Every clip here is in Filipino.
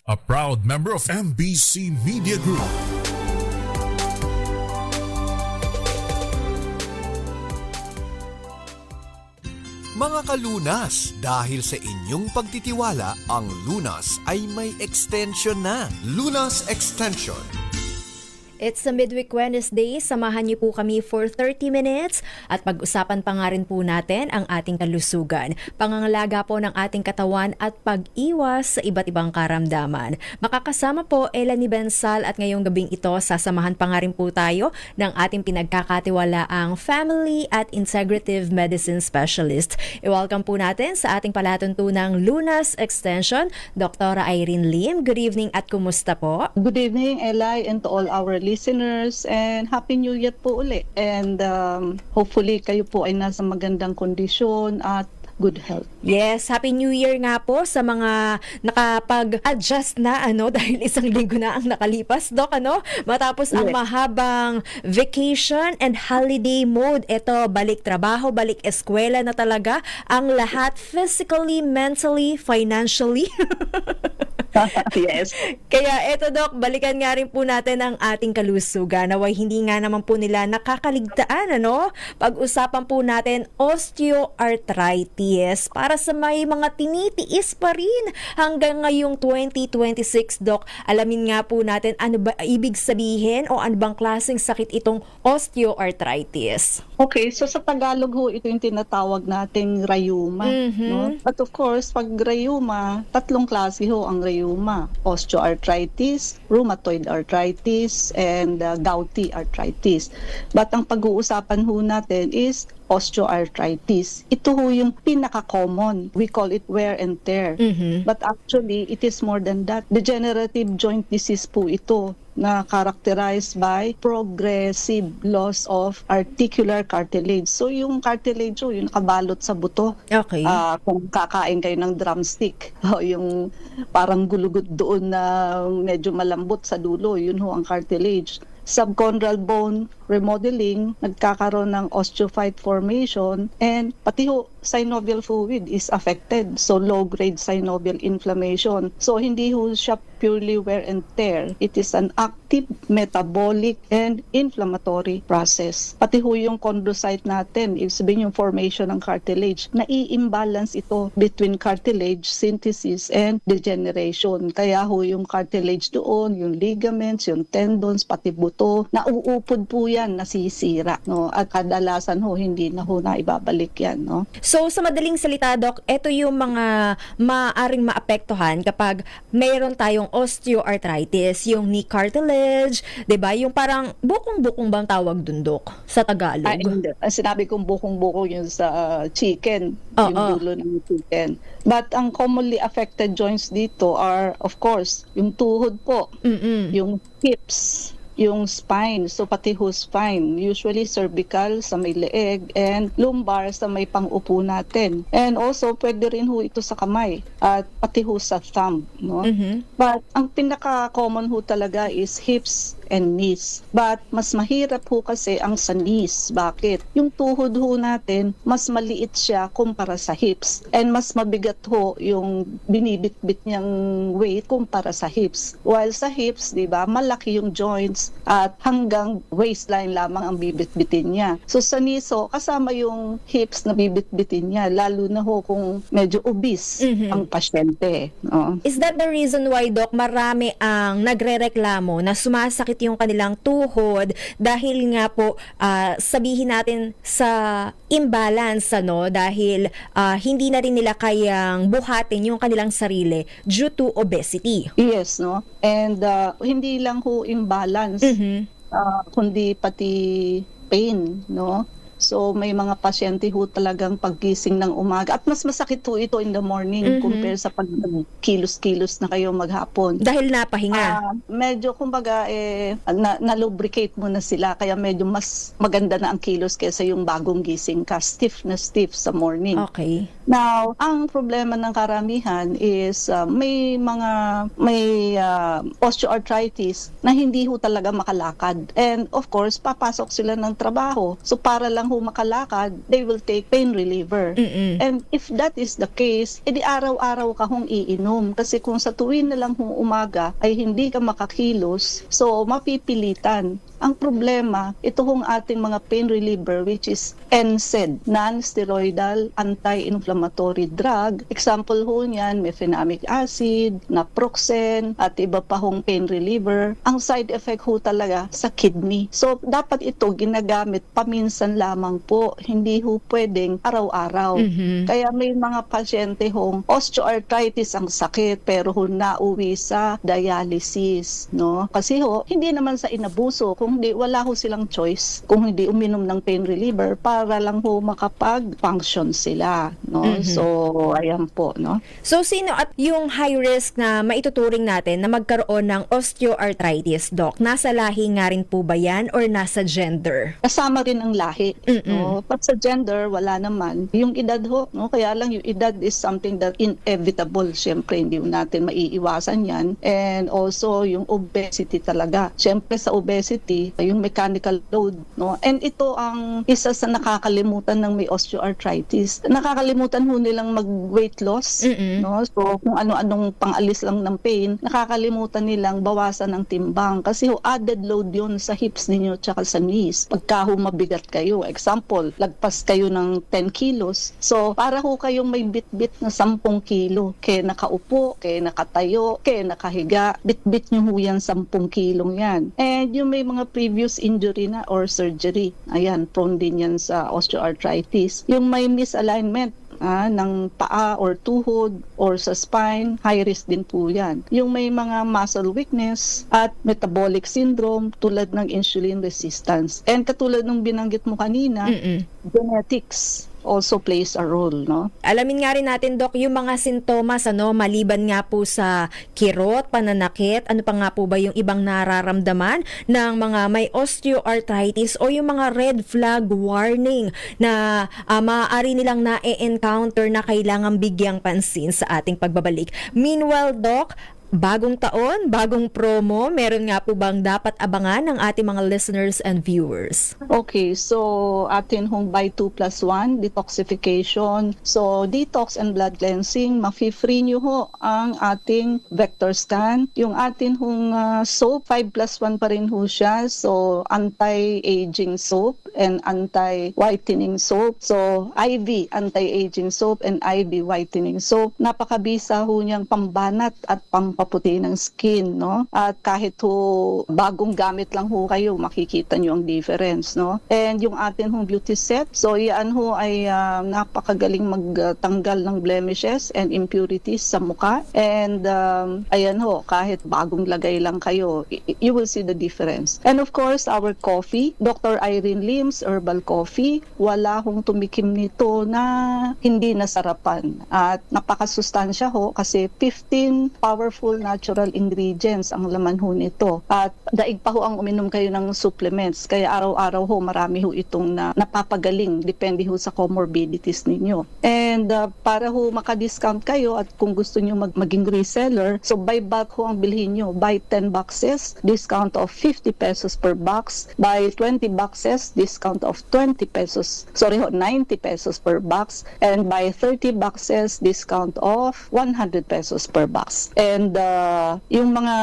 a proud member of MBC Media Group. Mga kalunas, dahil sa inyong pagtitiwala, ang Lunas ay may extension na. Lunas Extension. It's a midweek Wednesday. Samahan niyo po kami for 30 minutes at pag-usapan pa nga rin po natin ang ating kalusugan, pangangalaga po ng ating katawan at pag-iwas sa iba't ibang karamdaman. Makakasama po Elanie Bensal at ngayong gabing ito sasamahan pa nga rin po tayo ng ating pinagkakatiwalaang Family at Integrative Medicine Specialist. I-welcome po natin sa ating palatuntunang Lunas Extension, Dr. Irene Lim. Good evening at kumusta po? Good evening, Eli, and to all our listeners, and Happy New Year po uli. And hopefully kayo po ay nasa magandang kondisyon at good health. Yes, Happy New Year nga po sa mga nakapag-adjust na dahil isang linggo na ang nakalipas, Doc, matapos ang mahabang vacation and holiday mode. Ito, balik trabaho, balik eskwela na talaga ang lahat, physically, mentally, financially. Yes. Kaya eto, Doc, balikan nga rin po natin ang ating kalusugan. Naway hindi nga naman po nila nakakaligtaan, Pag-usapan po natin osteoarthritis para sa may mga tinitiis pa rin hanggang ngayong 2026, Doc. Alamin nga po natin ano ba ibig sabihin o ano bang klaseng sakit itong osteoarthritis. Okay, so sa Tagalog ho, ito yung tinatawag nating rayuma. No? But of course, pag rayuma, tatlong klase ho ang rayuma. Osteoarthritis, rheumatoid arthritis, and gouty arthritis. But ang pag-uusapan ho natin is osteoarthritis. Ito ho yung pinaka-common. We call it wear and tear. But actually, it is more than that. Degenerative joint disease po ito na characterized by progressive loss of articular cartilage. So yung cartilage yung nakabalot sa buto. Okay. Kung kakain kayo ng drumstick, yung parang gulugod doon na medyo malambot sa dulo, yun ho ang cartilage. Subchondral bone remodeling, nagkakaroon ng osteophyte formation, and pati ho synovial fluid is affected. So low-grade synovial inflammation. So hindi ho siya purely wear and tear. It is an active metabolic and inflammatory process. Pati ho yung chondrocyte natin, ibig sabihin yung formation ng cartilage, nai-imbalance ito between cartilage synthesis and degeneration. Kaya ho yung cartilage doon, yung ligaments, yung tendons, pati buto, nauupod po yan, nasisira. At kadalasan ho, hindi na ho na ibabalik yan. So sa madaling salita, Doc, ito yung mga maaring maapektuhan kapag mayroon tayong osteoarthritis, yung knee cartilage, 'di ba? Yung parang bukong-bukong bang tawag dun, Doc, sa Tagalog? Hindi. Sinabi kong bukong-bukong yung sa chicken, yung dulo ng chicken. But ang commonly affected joints dito are, of course, yung tuhod po, yung hips, yung spine, so pati ho spine, usually cervical sa may leeg, and lumbar sa may pang-upo natin. And also, pwede rin ho ito sa kamay at pati ho sa thumb. But ang pinaka-common ho talaga is hips and knees. But mas mahirap ho kasi ang sa knees. Bakit? Yung tuhod ho natin, mas maliit siya kumpara sa hips. And mas mabigat ho yung binibitbit niyang weight kumpara sa hips. While sa hips, di ba, malaki yung joints at hanggang waistline lamang ang bibitbitin niya. So sa knees ho, kasama yung hips na bibitbitin niya, lalo na ho kung medyo obese ang pasyente. Is that the reason why, Doc, marami ang nagrereklamo na sumasakit yung kanilang tuhod dahil nga po sabihin natin sa imbalance dahil hindi na rin nila kayang buhatin yung kanilang sarili due to obesity. Yes, and hindi lang ho imbalance, kundi pati pain, So may mga pasyente ho talagang paggising ng umaga at mas masakit ho ito in the morning compare sa pag kilos-kilos na kayo maghapon. Dahil napahinga. Medyo kumbaga na-lubricate mo na sila kaya medyo mas maganda na ang kilos kaysa yung bagong gising ka. Stiff na stiff sa morning. Okay. Now, ang problema ng karamihan is may osteoarthritis na hindi ho talaga makalakad. And of course, papasok sila ng trabaho. So para lang ho makalakad, they will take pain reliever. And if that is the case, edi araw-araw ka hong iinom. Kasi kung sa tuwin na lang hong umaga ay hindi ka makakilos, so mapipilitan. Ang problema, ito hong ating mga pain reliever which is NSAID, non-steroidal anti-inflammatory drug. Example ho niyan, mefenamic acid, naproxen, at iba pa hong pain reliever. Ang side effect ho talaga sa kidney. So, dapat ito ginagamit paminsan lamang po. Hindi ho pwedeng araw-araw. Kaya may mga pasyente hong osteoarthritis ang sakit pero ho nauwi sa dialysis. No? Kasi ho, hindi naman sa inabuso. Kung hindi, wala ho silang choice kung hindi uminom ng pain reliever para lang ho makapag-function sila. No? So, ayan po. No? So, sino at yung high risk na maituturing natin na magkaroon ng osteoarthritis, Doc? Nasa lahi nga rin po ba yan or nasa gender? Kasama rin ang lahi. No? But sa gender, wala naman. Yung edad ho, no? Kaya lang yung edad is something that inevitable. Siyempre, hindi natin maiiwasan yan. And also, yung obesity talaga. Siyempre, sa obesity, yung mechanical load. No? And ito ang isa sa nakakalimutan ng may osteoarthritis. Nakakalimutan ho nilang mag-weight loss. No? So, kung ano-anong pangalis lang ng pain, nakakalimutan nilang bawasan ng timbang. Kasi ho, added load yun sa hips ninyo tsaka sa knees. Pagka ho mabigat kayo. Example, lagpas kayo ng 10 kilos. So, para ho kayong may bit-bit na 10 kilo. Kaya nakaupo, kaya nakatayo, kaya nakahiga. Bit-bit nyo ho yan 10 kilong yan. And yung may mga previous injury na or surgery, ayan, prone din yan sa osteoarthritis. Yung may misalignment ng paa or tuhod or sa spine, high risk din po yan. Yung may mga muscle weakness at metabolic syndrome tulad ng insulin resistance. And katulad ng binanggit mo kanina, genetics also plays a role, no? Alamin nga rin natin, Doc, yung mga sintomas, maliban nga po sa kirot, pananakit, ano pa nga po ba yung ibang nararamdaman ng mga may osteoarthritis o yung mga red flag warning na maaari nilang na-encounter na kailangang bigyang pansin sa ating pagbabalik. Meanwhile, Doc, bagong taon, bagong promo, meron nga po bang dapat abangan ng ating mga listeners and viewers? Okay, so atin hong buy 2+1, detoxification. So, detox and blood cleansing, mafi-free nyo ho ang ating vector scan. Yung atin hong soap, 5+1 pa rin ho siya. So, anti-aging soap and anti-whitening soap. So, IV, anti-aging soap and IV whitening soap. Napakabisa ho niyang pambanat at pampaputi ng skin, no? At kahit ho bagong gamit lang ho kayo, makikita nyo ang difference, no? And yung atin hong beauty set, so yan ho ay napakagaling magtanggal ng blemishes and impurities sa mukha. And ayan ho, kahit bagong lagay lang kayo, you will see the difference. And of course, our coffee, Dr. Irene Lim's Herbal Coffee, wala hong tumikim nito na hindi nasarapan. At napakasustansya ho kasi 15 powerful natural ingredients ang laman ho nito. At daig pa ho ang uminom kayo ng supplements. Kaya araw-araw ho marami ho itong napapagaling depende ho sa comorbidities ninyo. And para ho makadiscount kayo at kung gusto nyo maging reseller, so buy bulk ho ang bilhin nyo. Buy 10 boxes, discount of 50 pesos per box. Buy 20 boxes, discount of 90 pesos per box. And buy 30 boxes, discount of 100 pesos per box. And yung mga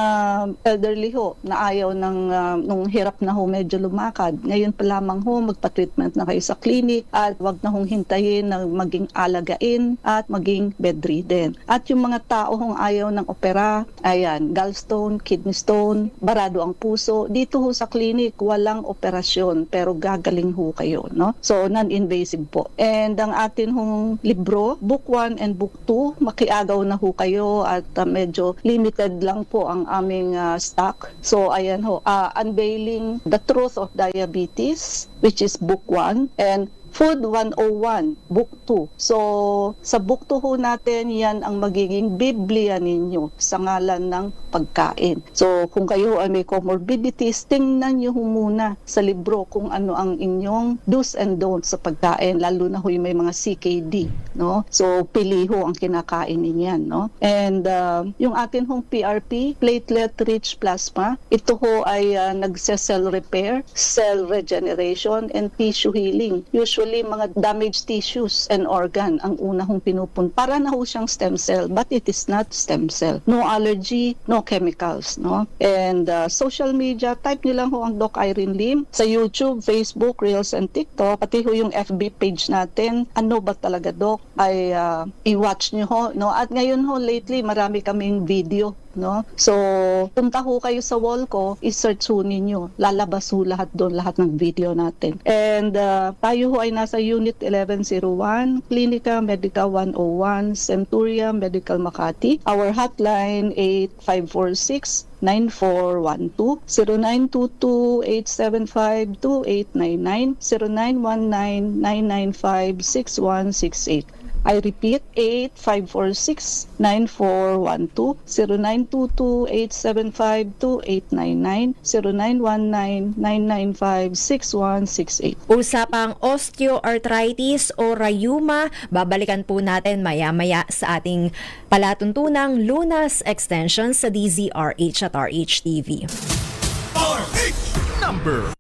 elderly ho na ayaw nung hirap na ho medyo lumakad, ngayon pa lamang ho magpa-treatment na kayo sa clinic at wag na hong hintayin na maging alagain at maging bedridden. At yung mga tao hong ayaw ng opera, ayan, gallstone, kidney stone, barado ang puso, dito ho sa clinic walang operasyon pero gagaling ho kayo, no? So non-invasive po. And ang atin hong libro, book 1 and book 2, makiagaw na ho kayo at medyo limited lang po ang aming stock. So ayan ho, Unveiling the Truth of Diabetes, which is book 1, and Food 101, Book 2. So, sa Book 2 ho natin, yan ang magiging Biblia ninyo sa ngalan ng pagkain. So, kung kayo ay may comorbidities, tingnan nyo ho muna sa libro kung ano ang inyong do's and don'ts sa pagkain, lalo na ho yung may mga CKD, no? So, pili ho ang kinakain ninyan, no? And yung atin hong PRP, platelet-rich plasma, ito ho ay nagse-cell repair, cell regeneration, and tissue healing. Usually, mga damaged tissues and organ ang una hong pinupun. Para na ho siyang stem cell, but it is not stem cell. No allergy, no chemicals, no? And social media, type nyo lang ho ang Doc Irene Lim sa YouTube, Facebook, Reels, and TikTok, pati ho yung FB page natin. Ano ba talaga, Doc? Ay i-watch nyo ho, no? At ngayon ho, lately, marami kaming video, no? So, punta ho kayo sa wall ko, i-search ho ninyo. Lalabas ho lahat doon, lahat ng video natin. And tayo ho ay nasa Unit 1101, Clinica Medica 101, Centuria Medical Makati. Our hotline 8546-9412, 0922-875-2899, 0919-995-6168. I repeat, 8546-9412, 0922-875-2899, 0919-995-6168. Usapang osteoarthritis o rayuma, babalikan po natin maya-maya sa ating palatuntunang Lunas Extension sa DZRH at RH-TV. RH number.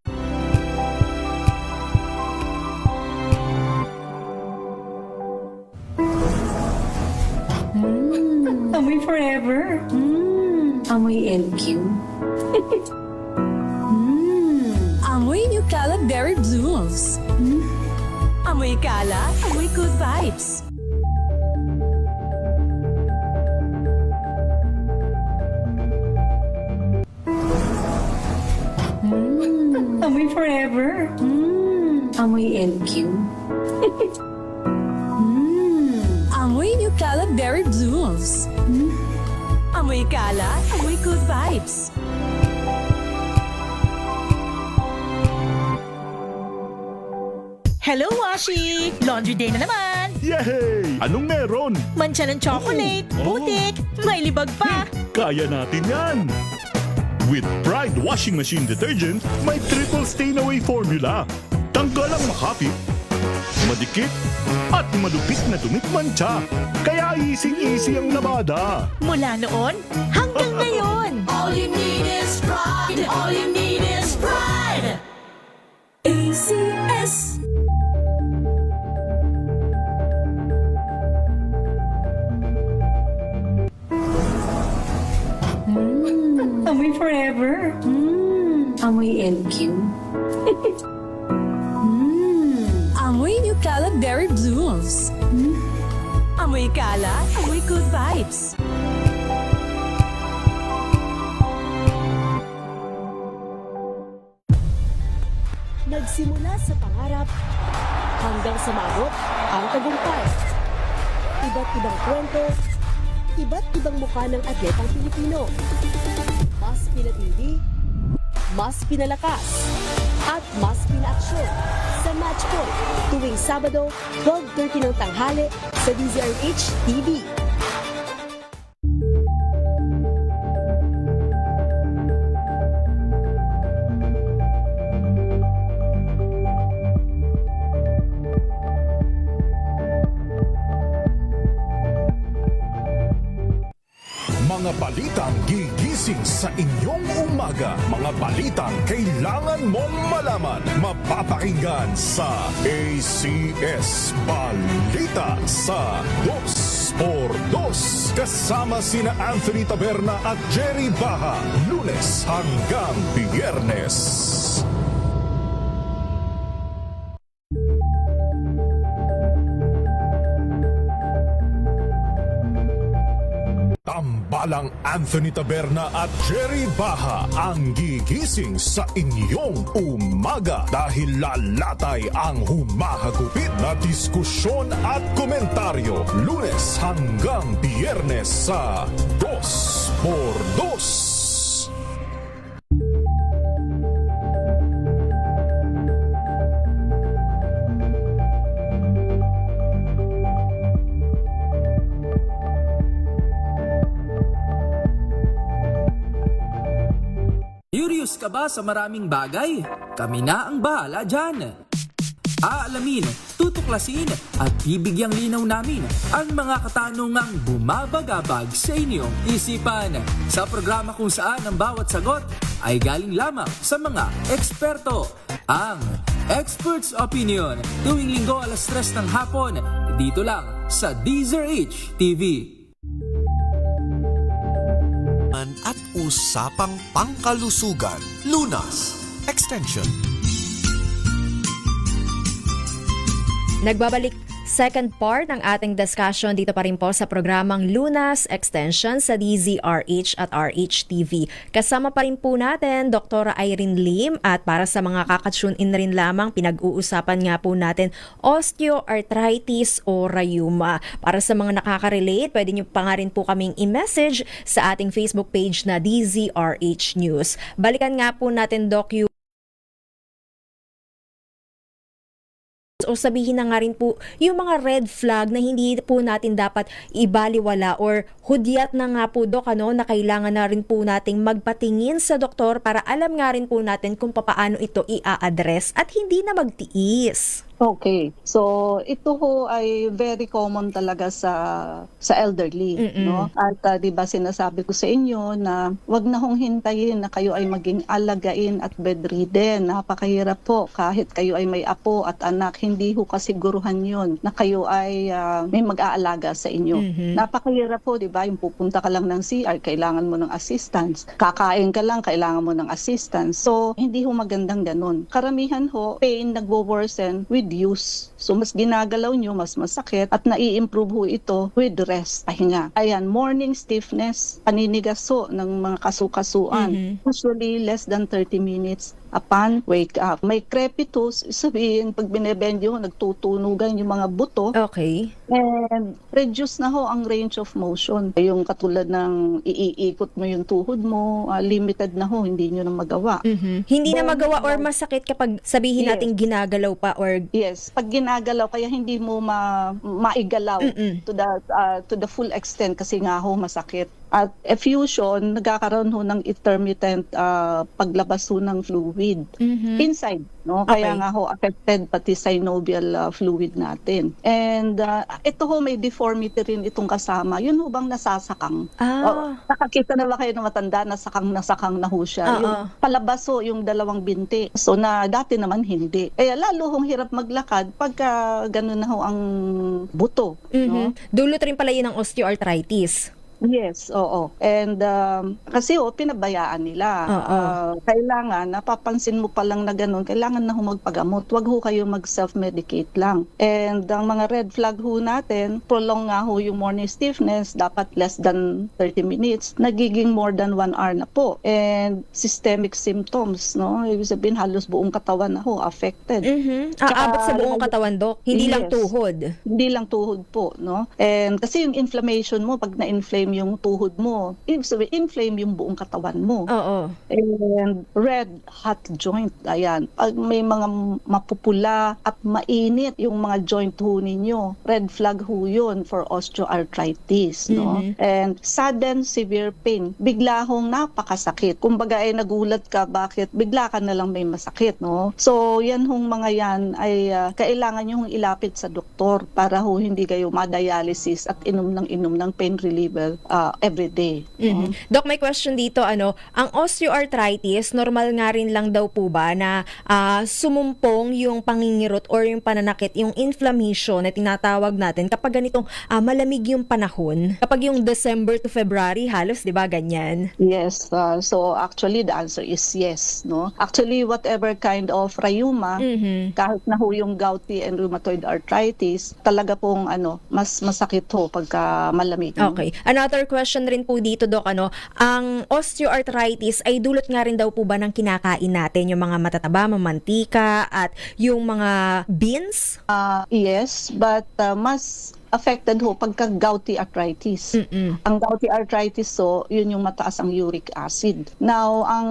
Amoy forever. Amoy LQ. Amoy New Cala Berry Blooms. Amoy Cala, amoy good vibes. Amoy forever. Amoy LQ. Amoy New Cala Berry Blooms. Amoy Cala, amoy good vibes. Hello, Washi! Laundry day na naman! Yay! Anong meron? Mancha ng chocolate, Oh. putik, may libag pa! Kaya natin yan! With Pride Washing Machine Detergent, may triple stain-away formula. Tanggal ang makapit, madikit, at madupit na dumit mancha. Kaya easy-easy ang labada. Mula noon hanggang ngayon! All you need is pride. All you need is pride. ACS. Amoy forever. Amoy LQ. Amoy New Cala Berry Blooms. Amoy Cala, amoy good vibes. Nagsimula sa pangarap hanggang sa maabot ang tagumpay. Iba't ibang kwento, iba't ibang mukha ng atletang Pilipino. Mas pinatindi, mas pinalakas, at mas pinaaksyon sa Match Point tuwing Sabado, 12:30 ng tanghali sa DZRH TV. Mga balitang gigising sa inyong umaga. Mga balitang kailangan mong malaman. Mapapakinggan sa ACS Balita sa 2x2. Kasama sina Anthony Taberna at Jerry Baha. Lunes hanggang Biyernes. Tambalang Anthony Taberna at Jerry Baha ang gigising sa inyong umaga dahil lalatay ang humahagupit na diskusyon at komentaryo Lunes hanggang Biyernes sa 2x2. Curious ka ba sa maraming bagay? Kami na ang bahala dyan. Aalamin, tutuklasin at bibigyang linaw namin ang mga katanungang bumabagabag sa inyong isipan. Sa programa kung saan ang bawat sagot ay galing lamang sa mga eksperto. Ang Expert's Opinion, tuwing linggo 3:00 ng hapon, dito lang sa DZRH TV. At usapang pangkalusugan, Lunas Extension. Nagbabalik second part ng ating discussion dito pa rin po sa programang Lunas Extension sa DZRH at RHTV. Kasama pa rin po natin Dr. Irene Lim at para sa mga kakatune in rin lamang, pinag-uusapan nga po natin osteoarthritis o rheuma. Para sa mga nakaka-relate, pwede nyo pa nga rin po kaming i-message sa ating Facebook page na DZRH News. Balikan nga po natin, Doc, o sabihin na nga rin po yung mga red flag na hindi po natin dapat ibaliwala or hudyat na nga po, Dok, na kailangan na rin po nating magpatingin sa doktor para alam nga rin po natin kung paano ito i-address at hindi na magtiis. Okay. So, ito ho ay very common talaga sa elderly, no? At 'di ba sinasabi ko sa inyo na 'wag na hong hintayin na kayo ay maging alagain at bedridden. Napakahirap po kahit kayo ay may apo at anak, hindi ho kasiguruhan 'yon na kayo ay may mag-aalaga sa inyo. Napakahirap po, 'di ba? Yung pupunta ka lang ng CR, kailangan mo ng assistance. Kakain ka lang, kailangan mo ng assistance. So, hindi ho magandang ganun. Karamihan ho, pain nagwo-worsen with use. So mas ginagalaw nyo, mas masakit at nai-improve ho ito with rest, pahinga. Ayan, morning stiffness, paninigas ho ng mga kasukasuan. Usually less than 30 minutes upon wake up. May crepitus, sabihin pag binebend yung nagtutunugan yung mga buto. Okay. And reduce na ho ang range of motion. Yung katulad ng iikot mo yung tuhod mo, limited na ho, hindi nyo na magawa. Hindi na magawa or masakit kapag sabihin natin ginagalaw pa or yes, pag ginagalaw kaya hindi mo maigalaw to the full extent kasi nga ho masakit. At effusion, nagkakaroon ho ng intermittent paglabas ho ng fluid inside, no? Kaya nga ho affected pati synovial fluid natin. And ito ho may deformity rin itong kasama. Yun ho bang nasasakang? Nakakita na ba kayo ng matanda nasakang na ho siya? Yung palabas ho yung dalawang binti. So na dati naman hindi. Kaya lalo hong hirap maglakad pagka ganun na ho ang buto, no? Dulot rin pala yun ng osteoarthritis. Yes, oo. And kasi pinabayaan nila. Kailangan, napapansin mo pa lang na ganun, kailangan na ho magpagamot. Huwag ho kayo mag-self-medicate lang. And ang mga red flag ho natin, prolong nga ho yung morning stiffness, dapat less than 30 minutes, nagiging more than 1 hour na po. And systemic symptoms, no? Ibig sabihin, halos buong katawan na ho affected. Aabot sa buong katawan, Dok? Hindi lang tuhod? Hindi lang tuhod po, no? And kasi yung inflammation mo, pag na-inflame yung tuhod mo, ibig sabihin, inflame yung buong katawan mo. And red hot joint, ayan. Pag may mga mapupula at mainit yung mga joint ho ninyo, red flag ho yun for osteoarthritis, no? And sudden severe pain, bigla hong napakasakit. Kumbaga ay nagulat ka, bakit bigla ka na lang may masakit, no? So yan hong mga yan ay kailangan nyo hong ilapit sa doktor para ho hindi kayo ma-dialysis at inom ng pain reliever every day. Doc, may question dito, ang osteoarthritis, normal nga rin lang daw po ba na sumumpong yung pangingirot or yung pananakit, yung inflammation na tinatawag natin kapag ganitong malamig yung panahon? Kapag yung December to February, halos, di ba, ganyan? Yes. So actually, the answer is yes, no? Actually, whatever kind of rheuma, kahit na ho yung gouty and rheumatoid arthritis, talaga pong mas masakit ho pagka malamig. Okay. Another question rin po dito, Doc, ang osteoarthritis ay dulot nga rin daw po ba ng kinakain natin, yung mga matataba, mamantika, at yung mga beans? Yes, but mas affected ho pagka gouty arthritis. Ang gouty arthritis, so yun yung mataas ang uric acid. Now, ang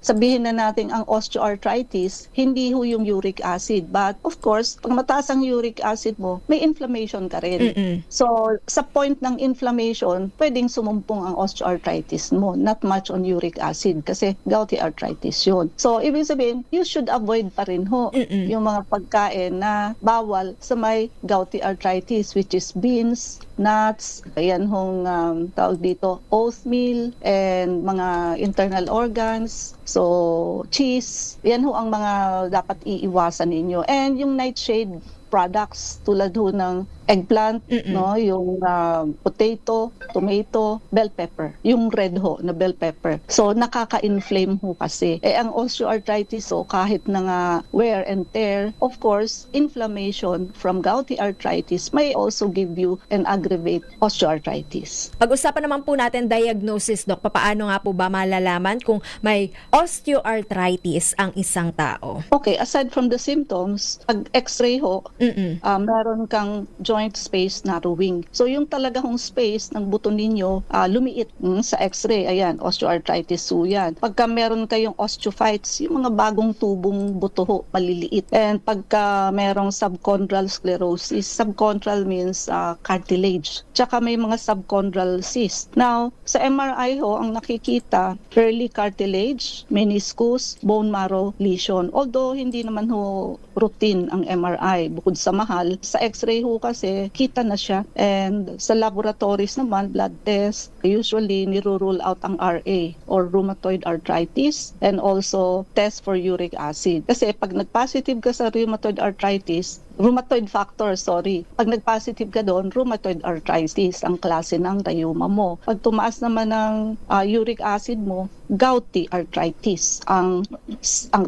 sabihin na natin ang osteoarthritis, hindi ho yung uric acid. But of course, pag mataas ang uric acid mo, may inflammation ka rin. So, sa point ng inflammation, pwedeng sumumpong ang osteoarthritis mo. Not much on uric acid kasi gouty arthritis yun. So, ibig sabihin, you should avoid pa rin ho yung mga pagkain na bawal sa may gouty arthritis, which is beans, nuts, ayan hong tawag dito, oatmeal, and mga internal organs, so cheese, yan ho ang mga dapat iiwasan ninyo. And yung nightshade products tulad ho ng eggplant, no, yung potato, tomato, bell pepper, yung red ho na bell pepper. So nakaka-inflame ho kasi. Ang osteoarthritis so kahit na nga wear and tear, of course, inflammation from gouty arthritis may also give you and aggravate osteoarthritis. Pag-usapan naman po natin diagnosis, Doc. Paano nga po ba malalaman kung may osteoarthritis ang isang tao? Okay, aside from the symptoms, pag x-ray ho, meron kang joint space narrowing. So yung talaga hong space ng buto ninyo lumiit sa x-ray. Ayan, osteoarthritis so yan. Pagka meron kayong osteophytes, yung mga bagong tubong buto ho, maliliit. And pagka merong subchondral sclerosis, subchondral means cartilage. Tsaka may mga subchondral cyst. Now, sa MRI ho, ang nakikita, early cartilage, meniscus, bone marrow lesion. Although hindi naman ho routine ang MRI, bukod sa mahal, sa x-ray ho kasi kita na siya. And sa laboratories naman, blood test, usually niro-rule out ang RA or rheumatoid arthritis and also test for uric acid. Kasi pag nag-positive ka sa rheumatoid arthritis, rheumatoid factor, sorry. Pag nag-positive ka doon, rheumatoid arthritis ang klase ng rheuma mo. Pag tumaas naman ng uric acid mo, gouty arthritis ang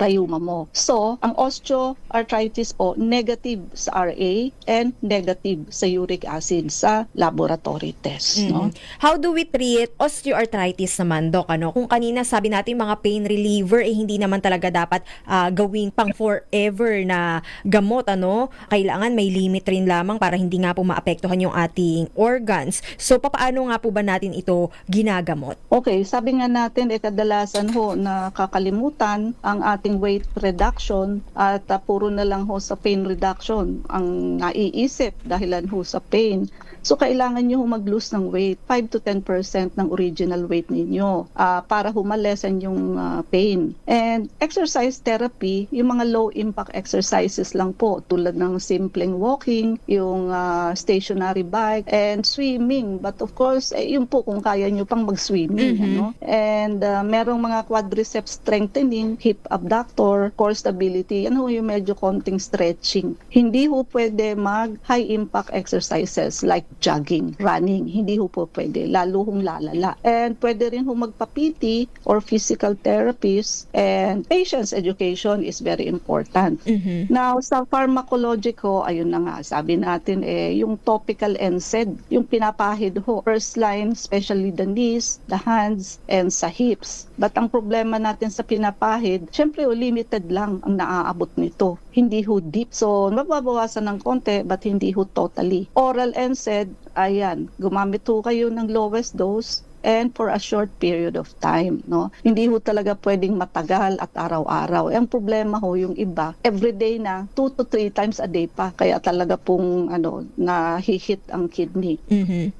rheuma mo. So, ang osteoarthritis po, negative sa RA and negative sa uric acid sa laboratory test. No? How do we treat osteoarthritis naman, Doc? Ano? Kung kanina sabi natin mga pain reliever, hindi naman talaga dapat gawing pang forever na gamot, ano? Kailangan may limit rin lamang para hindi nga po maapektuhan yung ating organs. So, paano nga po ba natin ito ginagamot? Okay, sabi nga natin, kadalasan ho na kakalimutan ang ating weight reduction at puro na lang ho sa pain reduction ang naiisip dahilan ho sa pain. So, kailangan nyo mag-lose ng weight, 5 to 10% ng original weight ninyo para humalesen yung pain. And exercise therapy, yung mga low-impact exercises lang po, tulad ng simpleng walking, yung stationary bike, and swimming. But of course, yun po kung kaya nyo pang mag-swimming. Ano? And merong mga quadriceps strengthening, hip abductor, core stability, yan ho yung medyo konting stretching. Hindi ho pwede mag-high-impact exercises like jogging, running, hindi ho po pwede, lalo hong lalala. And pwede rin ho magpa-PT or physical therapies, and patient's education is very important. Now, sa pharmacologic ho, ayun na nga, sabi natin yung topical NSAID, yung pinapahid ho, first line, especially the knees, the hands, and sa hips. But ang problema natin sa pinapahid, syempre limited lang ang naaabot nito. Hindi ho deep. So, mababawasan ng konti, but hindi ho totally. Oral NSAID, ayan, gumamit ho kayo ng lowest dose and for a short period of time, no? Hindi ho talaga pwedeng matagal at araw-araw. Ang problema ho yung iba, everyday na 2 to 3 times a day pa. Kaya talaga pong nahihit ang kidney.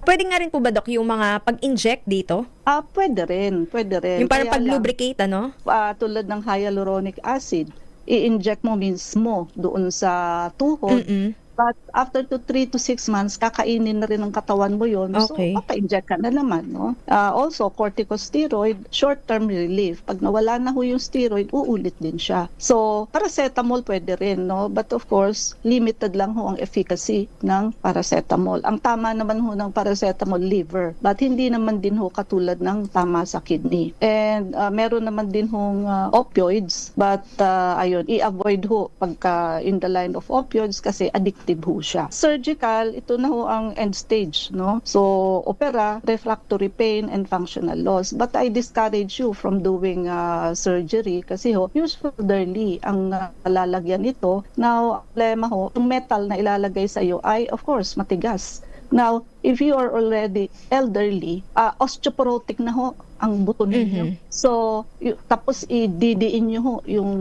Pwede nga rin po ba, Doc, yung mga pag-inject dito? Pwede rin. Yung parang pag-lubricate, ano? Tulad ng hyaluronic acid, i-inject mo mismo doon sa tuhod. But after 3 to 6 months, kakainin na rin ng katawan mo yun. Okay. So, papa-inject ka na naman. No? Also, corticosteroid, short-term relief. Pag nawala na ho yung steroid, uulit din siya. So, paracetamol pwede rin. No? But of course, limited lang ho ang efficacy ng paracetamol. Ang tama naman ho ng paracetamol, liver. But hindi naman din ho katulad ng tama sa kidney. And meron naman din hong opioids. But ayun, i-avoid ho pagka in the line of opioids kasi addictive active ho siya. Surgical, ito na ho ang end stage, no? So, opera, refractory pain, and functional loss. But I discourage you from doing surgery kasi ho, usually ang lalagyan ito. Now, problema ho, yung metal na ilalagay sa iyo ay, of course, matigas. Now, if you are already elderly, osteoporotic na ho ang buto ninyo. So, tapos ididiin nyo ho yung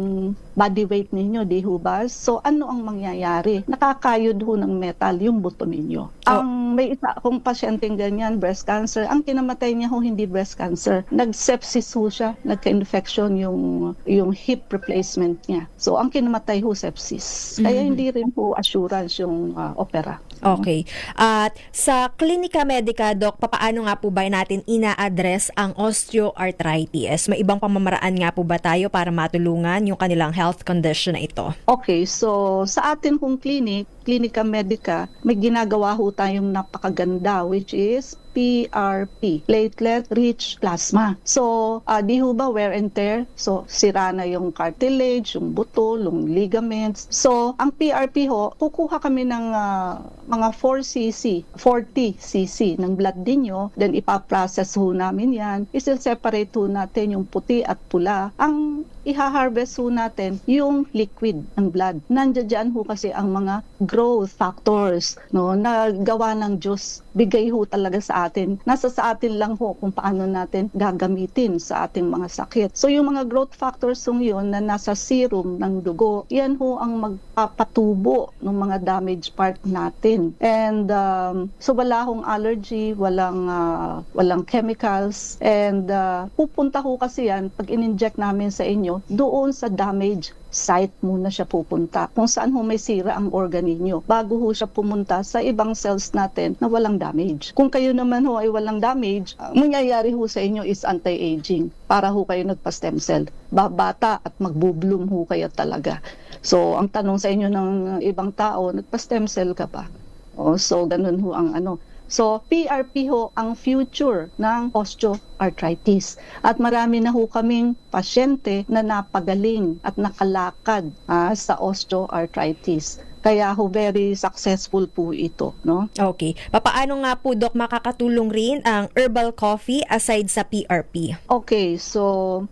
body weight ninyo, di ho ba? So, ano ang mangyayari? Nakakayod ho ng metal yung buto ninyo. Ang may isa akong pasyenteng ganyan, breast cancer, ang kinamatay niya ho hindi breast cancer. Nag-sepsis ho siya, nagka-infection yung hip replacement niya. So, ang kinamatay ho sepsis. Kaya hindi rin po assurance yung opera. Okay. At sa Klinika Medica, Doc, papaano nga po ba natin ina-address ang osteoarthritis? May ibang pamamaraan nga po ba tayo para matulungan yung kanilang health condition na ito? Okay, so sa atin kong Klinika Medica, may ginagawa ho tayong napakaganda which is PRP, platelet-rich plasma. So, di ho ba wear and tear? So, sira na yung cartilage, yung buto, yung ligaments. So, ang PRP ho, kukuha kami ng mga 40 cc ng blood ninyo, then ipaprocess ho namin yan. Isil-separate ho natin yung puti at pula. Ang iha-harvest ho natin yung liquid ng blood. Nandiyan dyan ho kasi ang mga growth factors, no, na gawa ng Diyos. Bigay ho talaga sa atin. Nasa sa atin lang ho kung paano natin gagamitin sa ating mga sakit. So yung mga growth factors yun na nasa serum ng dugo, yan ho ang magpapatubo ng mga damaged part natin. And so wala hong allergy, walang chemicals, and pupunta ho kasi yan pag in-inject namin sa inyo doon sa damage site muna siya pupunta, kung saan ho may sira ang organ ninyo, bago ho siya pumunta sa ibang cells natin na walang damage. Kung kayo naman ho ay walang damage, mangyayari ho sa inyo is anti-aging, para ho kayo nagpa-stem cell. Babata at magbo-bloom ho kayo talaga. So, ang tanong sa inyo ng ibang tao, nagpa-stem cell ka ba? So, ganun ho ang ano. So, PRP ho ang future ng osteoarthritis. At marami na ho kaming pasyente na napagaling at nakalakad sa osteoarthritis. Kaya ho, very successful po ito, no? Okay. Papaano nga po, Doc, makakatulong rin ang herbal coffee aside sa PRP? Okay, so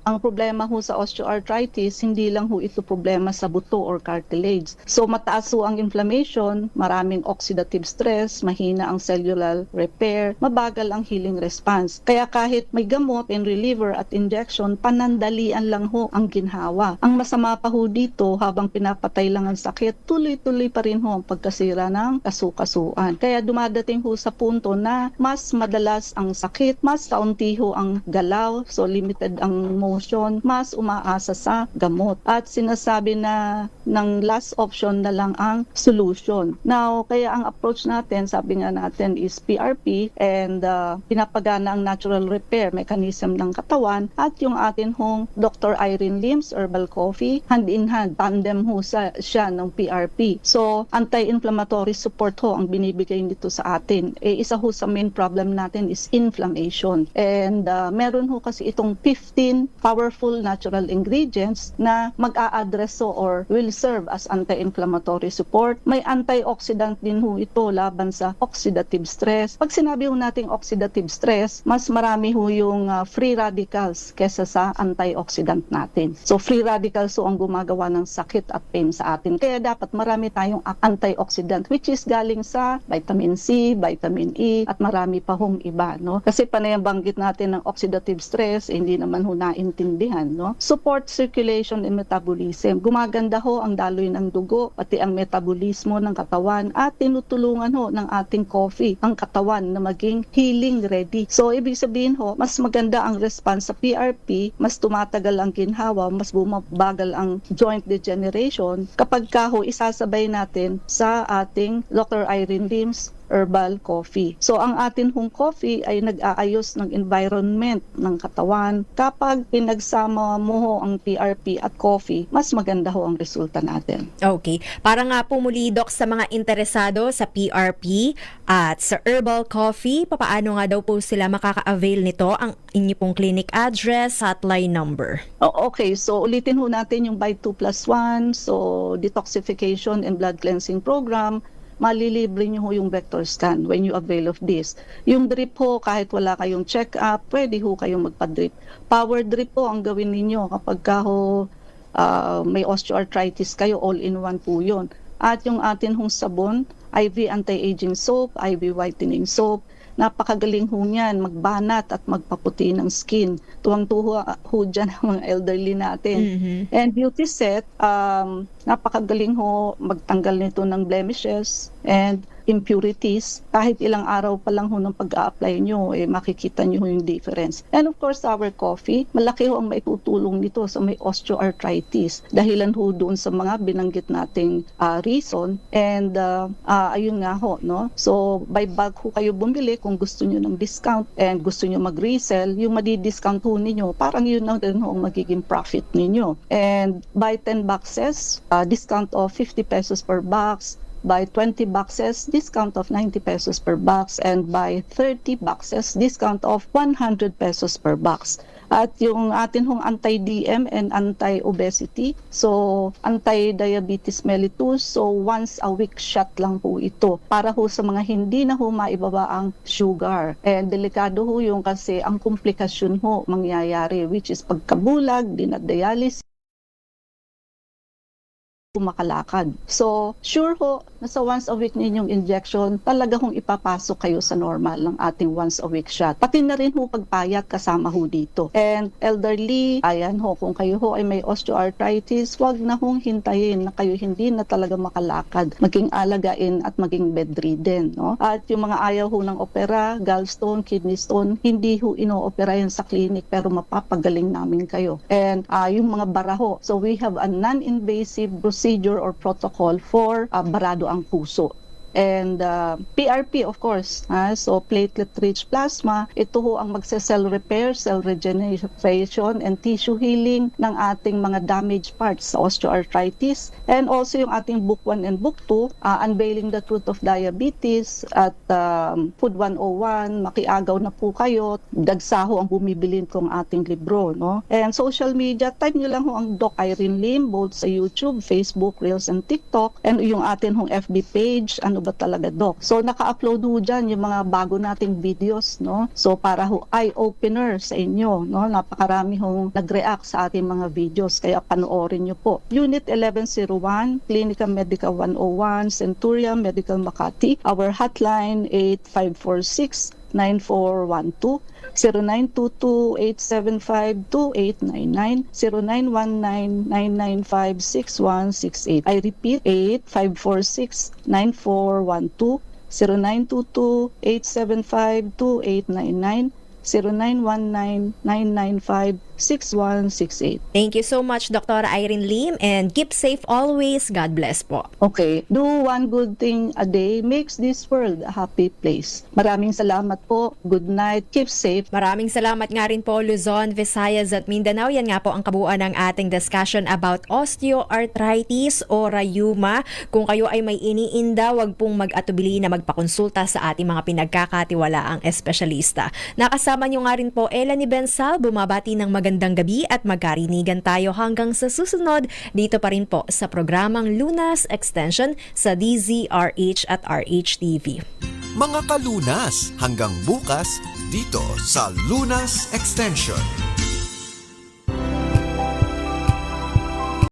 ang problema ho sa osteoarthritis, hindi lang ho ito problema sa buto or cartilage. So mataas ho ang inflammation, maraming oxidative stress, mahina ang cellular repair, mabagal ang healing response. Kaya kahit may gamot, pain reliever at injection, panandalian lang ho ang ginhawa. Ang masama pa ho dito, habang pinapatay lang ang sakit, tuloy-tuloy pa rin ho ang pagkasira ng kasukasuan. Kaya dumadating ho sa punto na mas madalas ang sakit, mas kaunti ho ang galaw, so limited ang motion, mas umaasa sa gamot. At sinasabi na ng last option na lang ang solution. Now, kaya ang approach natin, sabi nga natin, is PRP and pinapagana ang natural repair mechanism ng katawan at yung atin hong Dr. Irene Lim's Herbal Coffee, hand in hand, tandem ho siya ng PRP. So, anti-inflammatory support ho ang binibigay nito sa atin. Isa ho sa main problem natin is inflammation. And meron ho kasi itong 15 powerful natural ingredients na mag-a-address or will serve as anti-inflammatory support. May antioxidant din ho ito laban sa oxidative stress. Pag sinabi ho nating oxidative stress, mas marami ho yung free radicals kesa sa antioxidant natin. So, free radicals ho ang gumagawa ng sakit at pain sa atin. Kaya dapat marami tayong antioxidant which is galing sa vitamin C, vitamin E at marami pa hong iba, no? Kasi panay banggit natin ng oxidative stress, hindi naman ho naintindihan, no? Support circulation and metabolism. Gumaganda ho ang daloy ng dugo, pati ang metabolismo ng katawan at tinutulungan ho ng ating coffee ang katawan na maging healing ready. So ibig sabihin ho, mas maganda ang response sa PRP, mas tumatagal ang ginhawa, mas bumabagal ang joint degeneration kapag ho isasabay natin sa ating Dr. Irene Lim's Herbal Coffee. So ang atin hong coffee ay nag-aayos ng environment ng katawan. Kapag pinagsama mo ho ang PRP at coffee, mas maganda ho ang resulta natin. Okay. Para nga po muli, Doc, sa mga interesado sa PRP at sa Herbal Coffee, papaano nga daw po sila makaka-avail nito? Ang inyo pong clinic address, hotline number. Okay, so ulitin ho natin yung Buy 2+1, so detoxification and blood cleansing program. malilibre nyo ho yung vector scan when you avail of this. Yung drip ho, kahit wala kayong check-up, pwede ho kayong magpa-drip. Power drip po ang gawin ninyo kapag ka ho may osteoarthritis kayo, all-in-one po yun. At yung atin hong sabon, IV anti-aging soap, IV whitening soap, napakagaling ho niyan, magbanat at magpaputi ng skin. Tuwang-tuwa ho dyan ang mga elderly natin. And beauty set, napakagaling ho magtanggal nito ng blemishes and impurities. Kahit ilang araw pa lang ho ng pag-a-apply nyo, makikita nyo ho yung difference. And of course, our coffee, malaki ho ang maitutulong nito sa may osteoarthritis. Dahilan ho doon sa mga binanggit nating reason. And ayun nga ho, no? So, by bulk ho kayo bumili kung gusto nyo ng discount and gusto nyo mag-resell, yung madi-discount ho ninyo, parang yun na din ho ang magiging profit ninyo. And buy 10 boxes, discount of 50 pesos per box. Buy 20 boxes, discount of 90 pesos per box, and buy 30 boxes, discount of 100 pesos per box. At yung atin hong anti-DM and anti-obesity, so anti-diabetes mellitus, so once a week shot lang po ito para ho sa mga hindi na ho maibaba ang sugar. And delikado ho yung kasi ang komplikasyon ho mangyayari, which is pagkabulag, dinadialysis, makalakad. So, sure ho, nasa once a week ninyong injection, talaga hong ipapasok kayo sa normal ng ating once a week shot. Pati na rin ho pagpayat kasama ho dito. And elderly, ayan ho, kung kayo ho ay may osteoarthritis, wag na hong hintayin na kayo hindi na talaga makalakad, maging alagain at maging bedridden. No? At yung mga ayaw ho ng opera, gallstone, kidney stone, hindi ho ino-opera yan sa clinic pero mapapagaling namin kayo. And yung mga baraho, so we have a non-invasive procedure or protocol for barado ang puso. And PRP of course, so platelet-rich plasma, ito ho ang magse-cell repair, cell regeneration, and tissue healing ng ating mga damaged parts sa osteoarthritis. And also yung ating book 1 and book 2, Unveiling the Truth of Diabetes at Food 101, makiagaw na po kayo, dagsa ho ang bumibili kong ating libro. No? And social media, type nyo lang ho ang Doc Irene Lim, both sa YouTube, Facebook, Reels, and TikTok, and yung atin hong FB page, ano ba talaga, Doc? So, naka-upload ho dyan yung mga bago nating videos, no? So, para ho eye-opener sa inyo, no? Napakarami hong nag-react sa ating mga videos, kaya panoorin nyo po. Unit 1101, Clinica Medica 101, Centurion Medical Makati. Our hotline, 8546-9412. 0922-875-2899, 0919-995-6168. I repeat, 8546-9412, 0922-875-2899, 0919-995-6168. Thank you so much, Dr. Irene Lim, and keep safe always. God bless po. Okay, do one good thing a day makes this world a happy place. Maraming salamat po. Good night. Keep safe. Maraming salamat nga rin po, Luzon, Visayas at Mindanao. Yan nga po ang kabuuan ng ating discussion about osteoarthritis o rheuma. Kung kayo ay may iniinda, wag pong mag-atubili na magpakonsulta sa ating mga pinagkakatiwalaang espesyalista. Nakasama nyo nga rin po Ella ni Bensal, bumabati ng magandang gabi at magkarinigan tayo hanggang sa susunod dito pa rin po sa programang Lunas Extension sa DZRH at RHTV. Mga kalunas, hanggang bukas dito sa Lunas Extension.